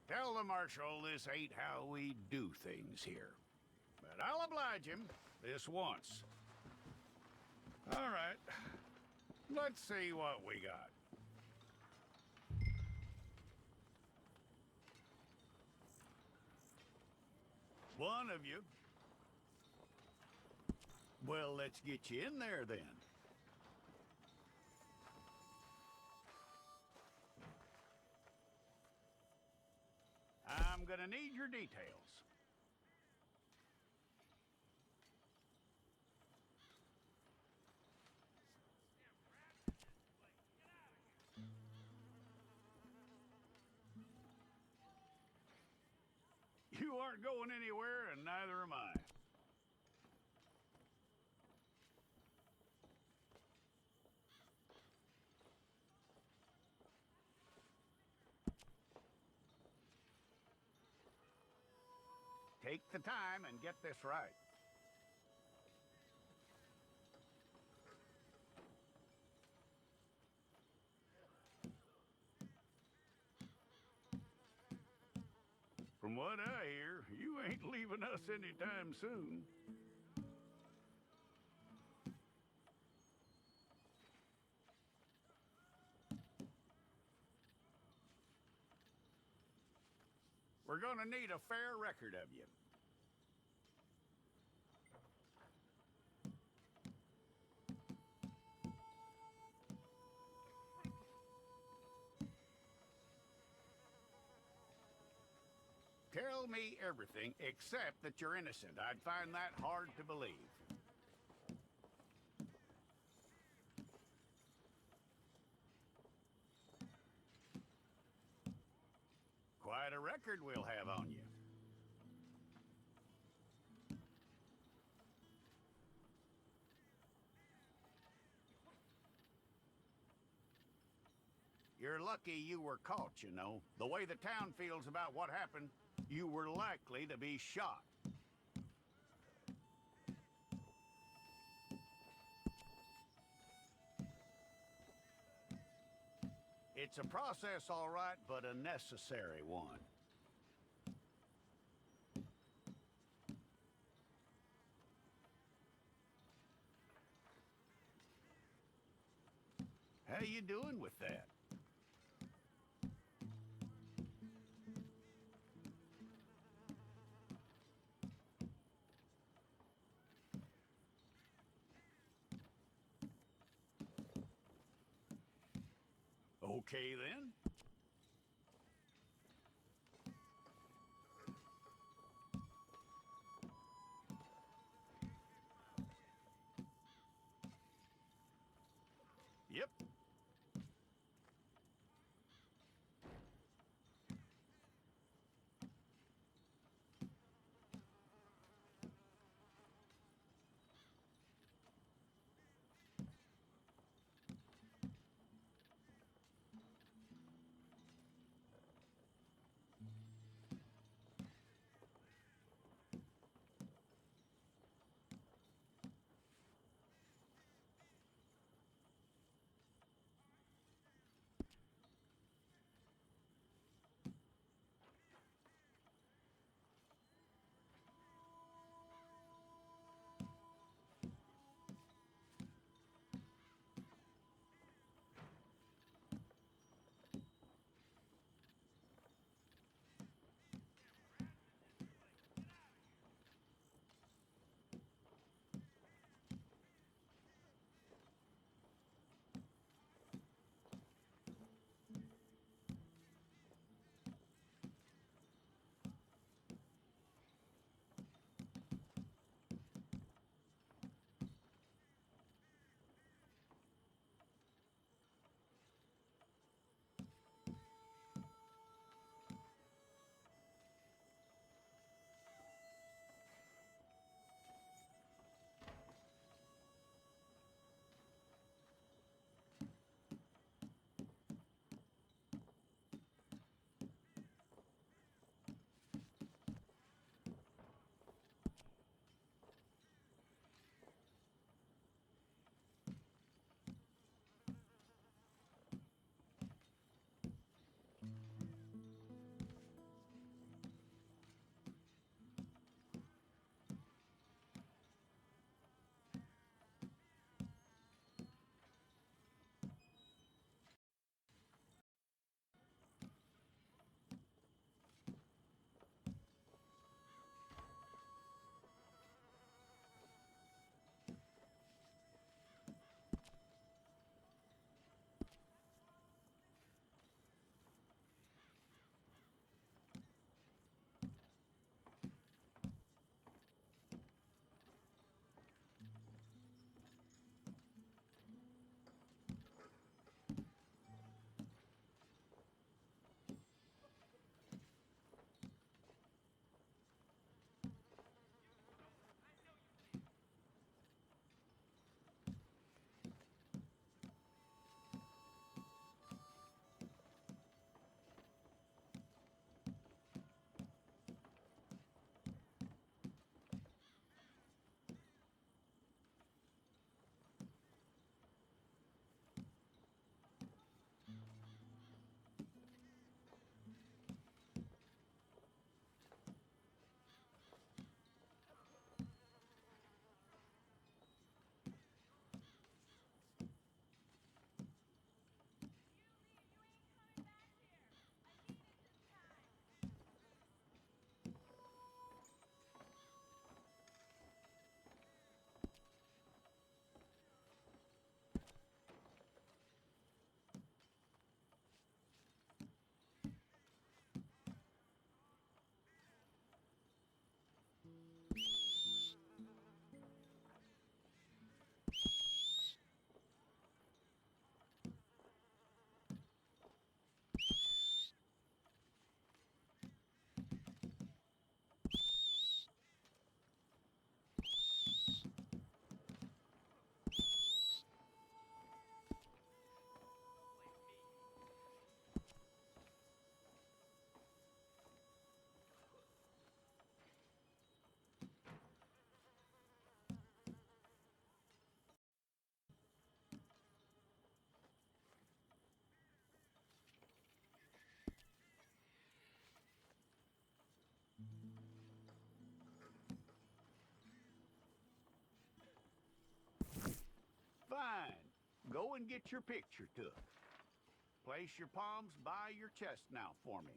Tell the Marshal this ain't how we do things here. But I'll oblige him this once. All right. Let's see what we got. One of you. Well, let's get you in there then. I'm gonna need your details. You aren't going anywhere, and neither am I. Take the time and get this right. From what I hear, you ain't leaving us anytime soon. We're gonna need a fair record of you. Tell me everything except that you're innocent. I'd find that hard to believe. Quite a record we'll have on you. You're lucky you were caught, you know. The way the town feels about what happened, you were likely to be shot. It's a process, all right, but a necessary one. How you doing with that? Okay, then. Yep. and get your picture took. Place your palms by your chest now for me.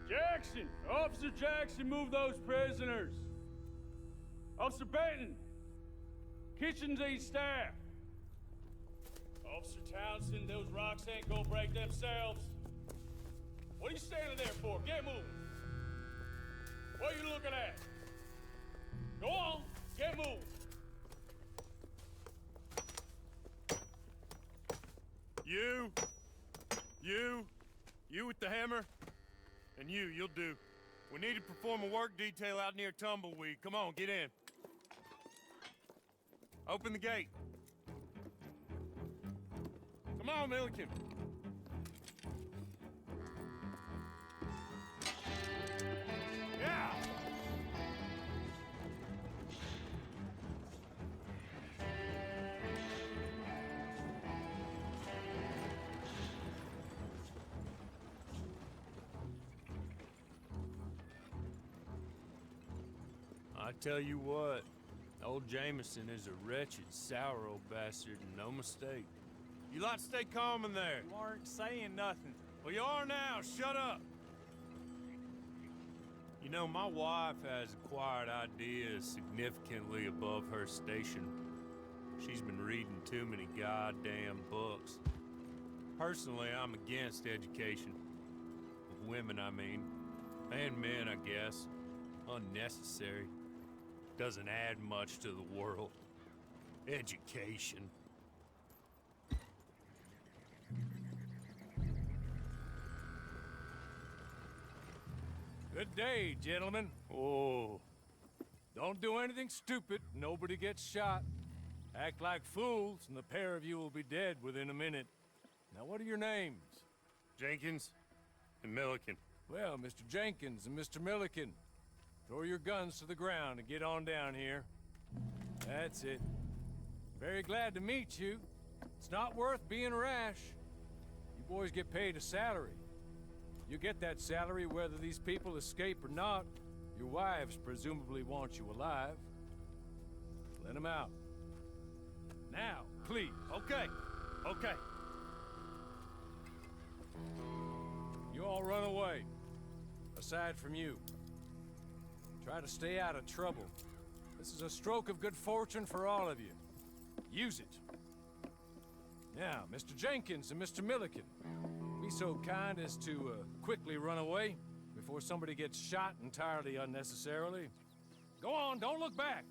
Jackson! Officer Jackson, move those prisoners! Officer Benton! Kitchens ain't staff! Officer Townsend, those rocks ain't gonna break themselves. What are you standing there for? Get moving! What are you looking at? Go on, get moving! You with the hammer? And you'll do. We need to perform a work detail out near Tumbleweed. Come on, get in. Open the gate. Come on, Milliken. Yeah! I tell you what, old Jameson is a wretched, sour old bastard, and no mistake. You lot stay calm in there. You aren't saying nothing. Well, you are now. Shut up. You know, my wife has acquired ideas significantly above her station. She's been reading too many goddamn books. Personally, I'm against education. Of women, I mean. And men, I guess. Unnecessary. Doesn't add much to the world. Education. Good day, gentlemen. Oh, Don't do anything stupid. Nobody gets shot. Act like fools, and the pair of you will be dead within a minute. Now, what are your names? Jenkins and Milliken. Well, Mr. Jenkins and Mr. Milliken, throw your guns to the ground and get on down here. That's it. Very glad to meet you. It's not worth being rash. You boys get paid a salary. You get that salary whether these people escape or not. Your wives presumably want you alive. Let them out. Now, please. Okay. You all run away. Aside from you. Try to stay out of trouble. This is a stroke of good fortune for all of you. Use it. Now, Mr. Jenkins and Mr. Milliken, be so kind as to quickly run away before somebody gets shot entirely unnecessarily. Go on, don't look back.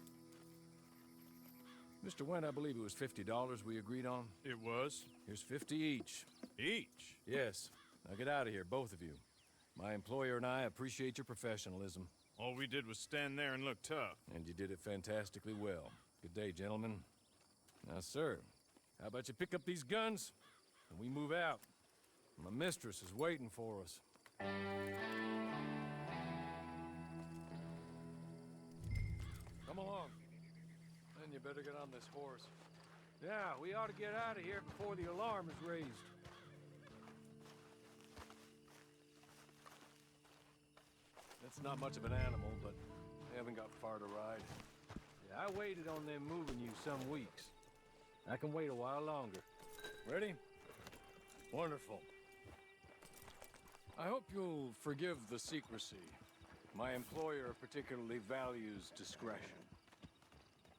Mr. Wendt, I believe it was $50 we agreed on. It was. Here's 50 each. Each? Yes. Now get out of here, both of you. My employer and I appreciate your professionalism. All we did was stand there and look tough. And you did it fantastically well. Good day, gentlemen. Now, sir, how about you pick up these guns, and we move out? My mistress is waiting for us. Come along. Then you better get on this horse. Yeah, we ought to get out of here before the alarm is raised. That's not much of an animal, but they haven't got far to ride. I waited on them moving you some weeks. I can wait a while longer. Ready? Wonderful. I hope you'll forgive the secrecy. My employer particularly values discretion.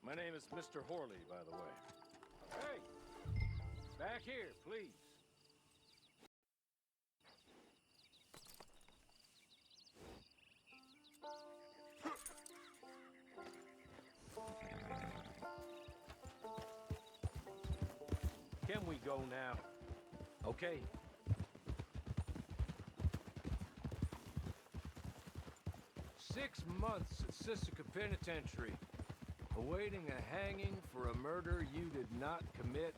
My name is Mr. Horley, by the way. Hey! Back here, please. Can we go now? Okay. Six months at Sisika Penitentiary, awaiting a hanging for a murder you did not commit.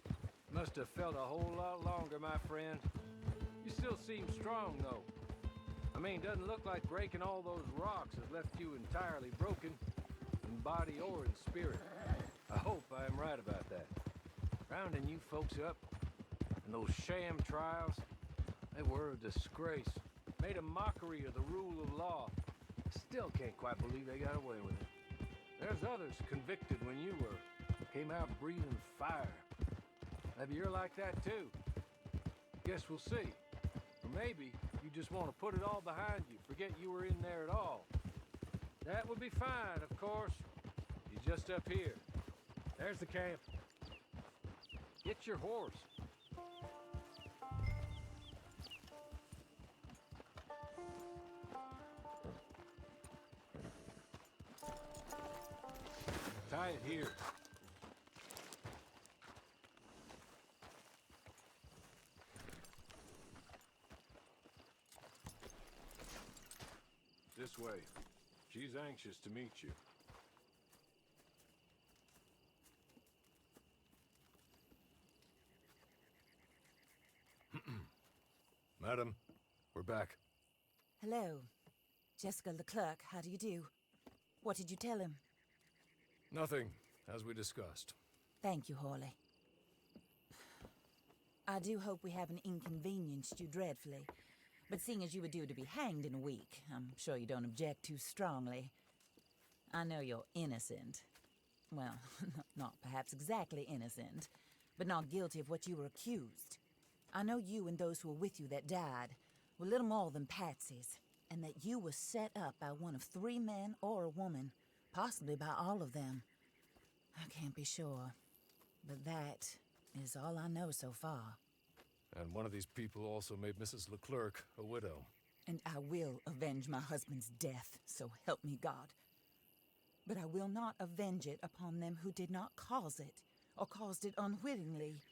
Must have felt a whole lot longer, my friend. You still seem strong, though. I mean, doesn't look like breaking all those rocks has left you entirely broken, in body or in spirit. I hope I am right about that. Rounding you folks up, and those sham trials, they were a disgrace. Made a mockery of the rule of law. Still can't quite believe they got away with it. There's others convicted when you were. Came out breathing fire. Maybe you're like that too. Guess we'll see. Or maybe you just want to put it all behind you, forget you were in there at all. That would be fine, of course. You're just up here. There's the camp. Get your horse. Tie it here. This way. She's anxious to meet you. Madam, we're back. Hello. Jessica Leclerc, how do you do? What did you tell him? Nothing, as we discussed. Thank you, Horley. I do hope we haven't inconvenienced you dreadfully. But seeing as you were due to be hanged in a week, I'm sure you don't object too strongly. I know you're innocent. Well, not perhaps exactly innocent, but not guilty of what you were accused. I know you and those who were with you that died were little more than patsies, and that you were set up by one of 3 men or a woman, possibly by all of them. I can't be sure, but that is all I know so far. And one of these people also made Mrs. Leclerc a widow. And I will avenge my husband's death, so help me God. But I will not avenge it upon them who did not cause it, or caused it unwittingly.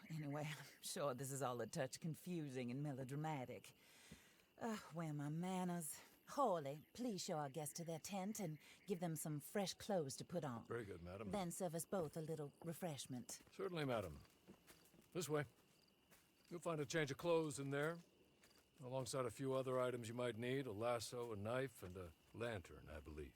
Anyway, I'm sure this is all a touch confusing and melodramatic. Where are my manners? Horley, please show our guests to their tent and give them some fresh clothes to put on. Very good, madam. Then serve us both a little refreshment. Certainly, madam. This way. You'll find a change of clothes in there, alongside a few other items you might need, a lasso, a knife, and a lantern, I believe.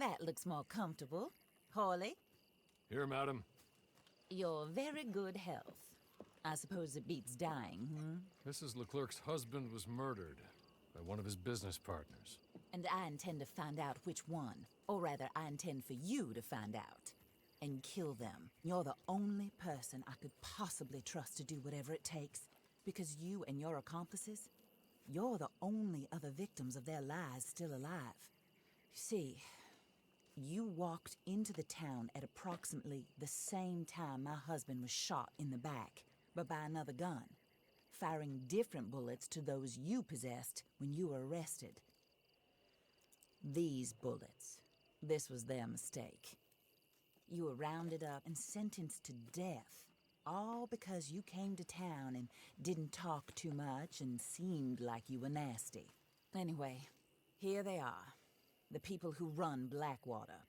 That looks more comfortable. Hawley, Here, madam. your very good health. I suppose it beats dying, Mrs. Leclerc's husband was murdered by one of his business partners. And I intend to find out which one. Or rather, I intend for you to find out. And kill them. You're the only person I could possibly trust to do whatever it takes. Because you and your accomplices, you're the only other victims of their lies still alive. You see, you walked into the town at approximately the same time my husband was shot in the back, but by another gun, firing different bullets to those you possessed when you were arrested. These bullets, this was their mistake. You were rounded up and sentenced to death, all because you came to town and didn't talk too much and seemed like you were nasty. Anyway, here they are, the people who run Blackwater.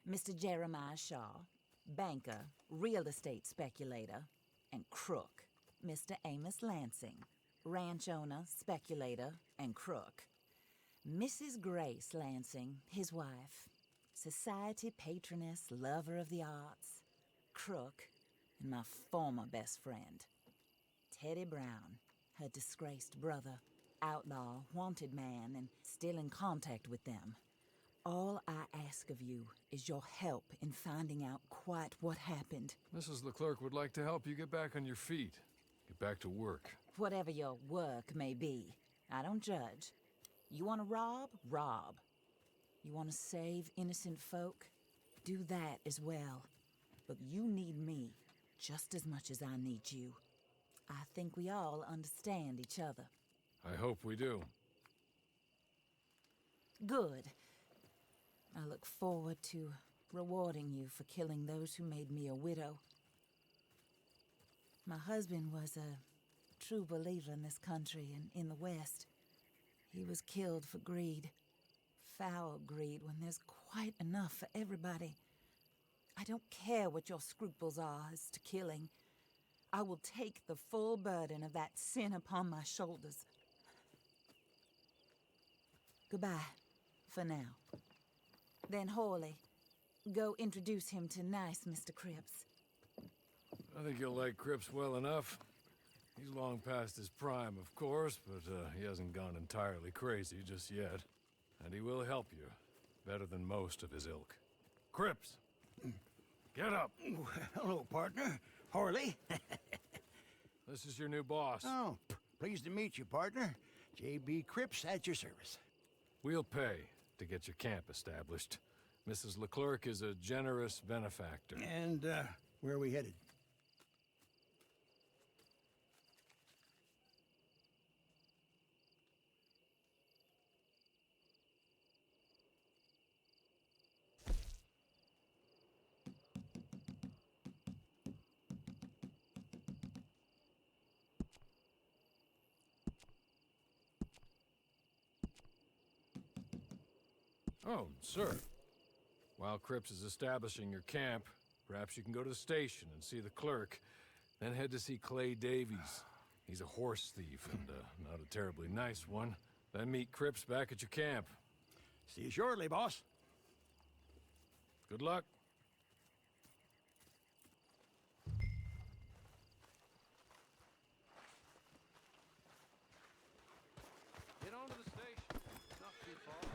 Mr. Jeremiah Shaw, banker, real estate speculator, and crook. Mr. Amos Lansing, ranch owner, speculator, and crook. Mrs. Grace Lansing, his wife, society patroness, lover of the arts, crook, and my former best friend. Teddy Brown, her disgraced brother, outlaw, wanted man, and still in contact with them. All I ask of you is your help in finding out quite what happened. Mrs. Leclerc would like to help you get back on your feet. Get back to work. Whatever your work may be, I don't judge. You want to rob? Rob. You want to save innocent folk? Do that as well. But you need me just as much as I need you. I think we all understand each other. I hope we do. Good. I look forward to rewarding you for killing those who made me a widow. My husband was a true believer in this country and in the West. He was killed for greed. Foul greed when there's quite enough for everybody. I don't care what your scruples are as to killing. I will take the full burden of that sin upon my shoulders. Goodbye, for now. Then Hawley, go introduce him to nice Mr. Cripps. I think you'll like Cripps well enough. He's long past his prime, of course, but he hasn't gone entirely crazy just yet. And he will help you, better than most of his ilk. Cripps! Get up! Hello, partner. Harley. This is your new boss. Oh, pleased to meet you, partner. J.B. Cripps at your service. We'll pay to get your camp established. Mrs. Leclerc is a generous benefactor. And, where are we headed? Oh, sir. While Cripps is establishing your camp, perhaps you can go to the station and see the clerk, then head to see Clay Davies. He's a horse thief and not a terribly nice one. Then meet Cripps back at your camp. See you shortly, boss. Good luck. Get on to the station. It's not too far.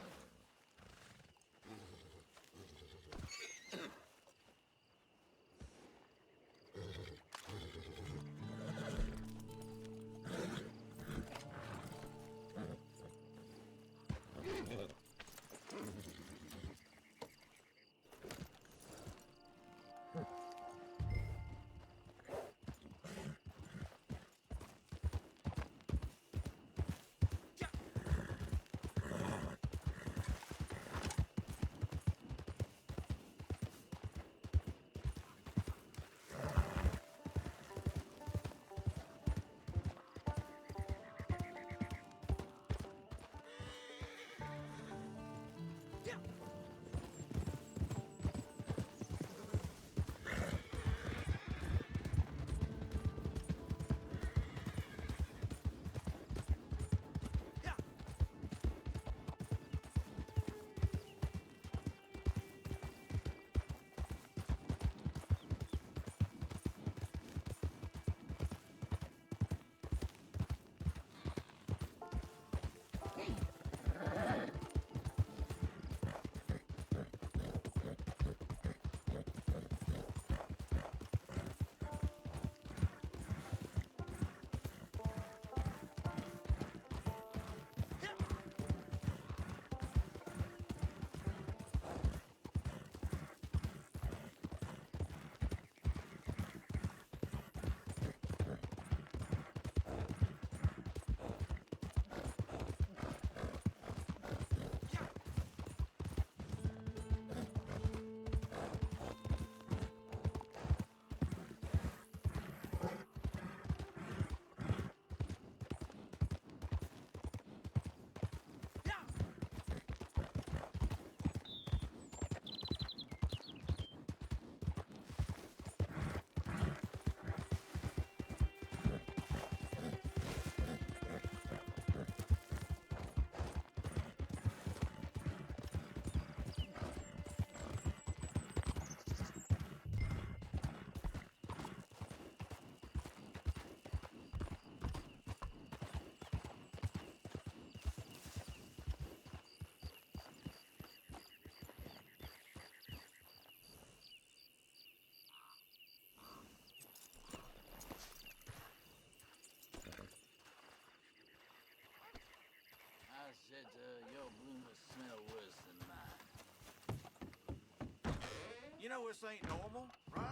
You know this ain't normal, right?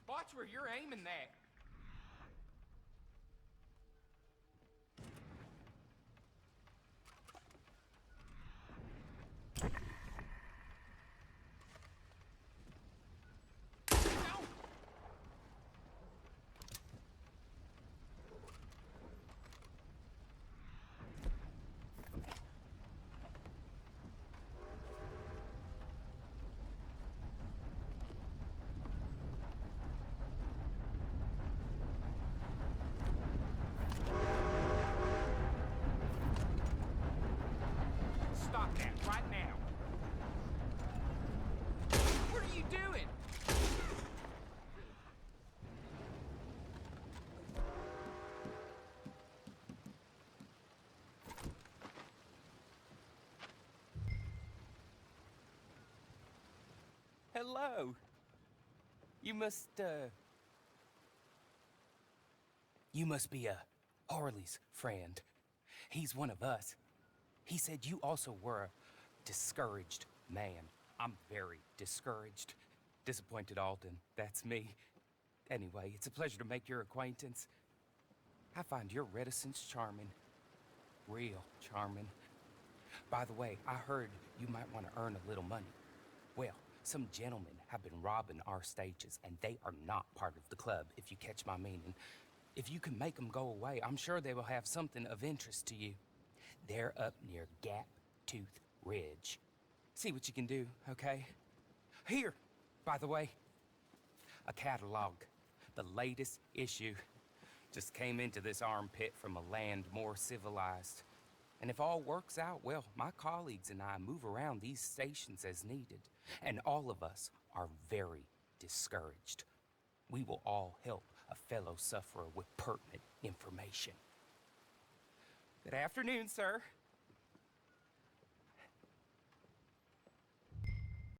Watch where you're aiming that. No! Stop that right now. What are you doing? Hello. You must be Harley's friend. He's one of us. He said you also were a discouraged man. I'm very discouraged. Disappointed Alden, that's me. Anyway, it's a pleasure to make your acquaintance. I find your reticence charming. Real charming. By the way, I heard you might want to earn a little money. Well, some gentlemen have been robbing our stages, and they are not part of the club, if you catch my meaning. If you can make them go away, I'm sure they will have something of interest to you. They're up near Gap Tooth Ridge. See what you can do, okay? Here, by the way, a catalog. The latest issue. Just came into this armpit from a land more civilized. And if all works out, well, my colleagues and I move around these stations as needed. And all of us are very discouraged. We will all help a fellow sufferer with pertinent information. Good afternoon, sir.